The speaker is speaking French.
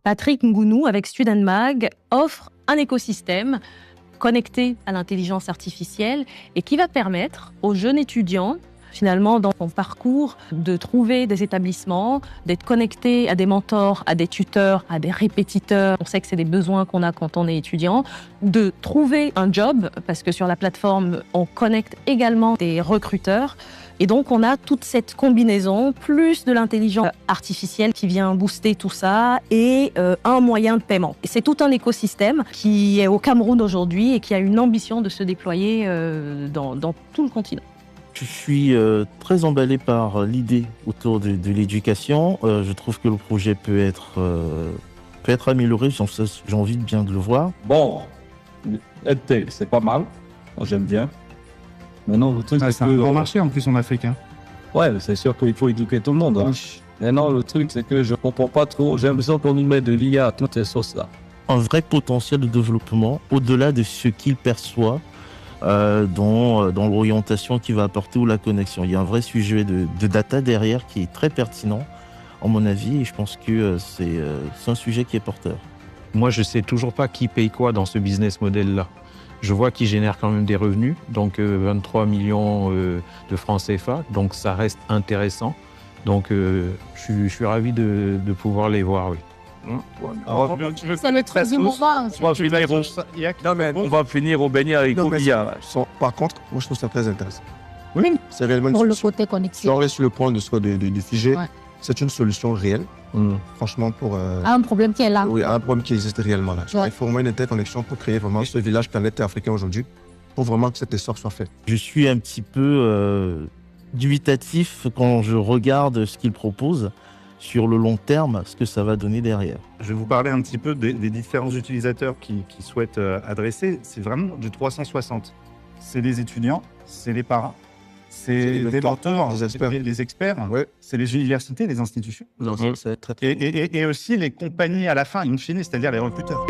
Patrick Ngounou, avec StudentMag, offre un écosystème connecté à l'intelligence artificielle et qui va permettre aux jeunes étudiants, finalement, dans son parcours, de trouver des établissements, d'être connectés à des mentors, à des tuteurs, à des répétiteurs. On sait que c'est des besoins qu'on a quand on est étudiant. De trouver un job, parce que sur la plateforme, on connecte également des recruteurs. Et donc, on a toute cette combinaison, plus de l'intelligence artificielle qui vient booster tout ça et un moyen de paiement. Et c'est tout un écosystème qui est au Cameroun aujourd'hui et qui a une ambition de se déployer dans tout le continent. Je suis très emballé par l'idée autour de l'éducation. Je trouve que le projet peut être amélioré. J'ai envie de bien de le voir. Bon, EdTech, c'est pas mal. Moi, j'aime bien. Maintenant, le truc, c'est un bon marché en plus en Afrique. Hein. Ouais, c'est sûr qu'il faut éduquer tout le monde. Hein. Maintenant, le truc, c'est que je comprends pas trop. J'ai l'impression qu'on nous met de l'IA à toutes ces sauces-là. Un vrai potentiel de développement au-delà de ce qu'il perçoit dans l'orientation qu'il va apporter ou la connexion. Il y a un vrai sujet de data derrière qui est très pertinent, à mon avis, et je pense que c'est un sujet qui est porteur. Moi, je sais toujours pas qui paye quoi dans ce business model-là. Je vois qu'il génère quand même des revenus, donc 23 millions de francs CFA, donc ça reste intéressant. Donc je suis ravi de pouvoir les voir, oui. Ça le 13e moment. On va finir au beignet avec Oubia. Par contre, moi je trouve ça très intéressant. Oui, C'est réellement pour le côté connexion. on reste sur le point de figer. Ouais. C'est une solution réelle, franchement, pour Un problème qui est là. oui, un problème qui existe réellement là. Ouais. Il faut vraiment une interconnexion pour créer vraiment ce village planète africain aujourd'hui, pour vraiment que cet essor soit fait. Je suis un petit peu dubitatif quand je regarde ce qu'il propose sur le long terme, ce que ça va donner derrière. Je vais vous parler un petit peu des différents utilisateurs qui souhaitent adresser. C'est vraiment du 360. C'est les étudiants, c'est les parents, c'est les mentors, les experts, Ouais. c'est les universités, les institutions, Ça va être très, et aussi les compagnies à la fin, in fine, c'est-à-dire les recruteurs.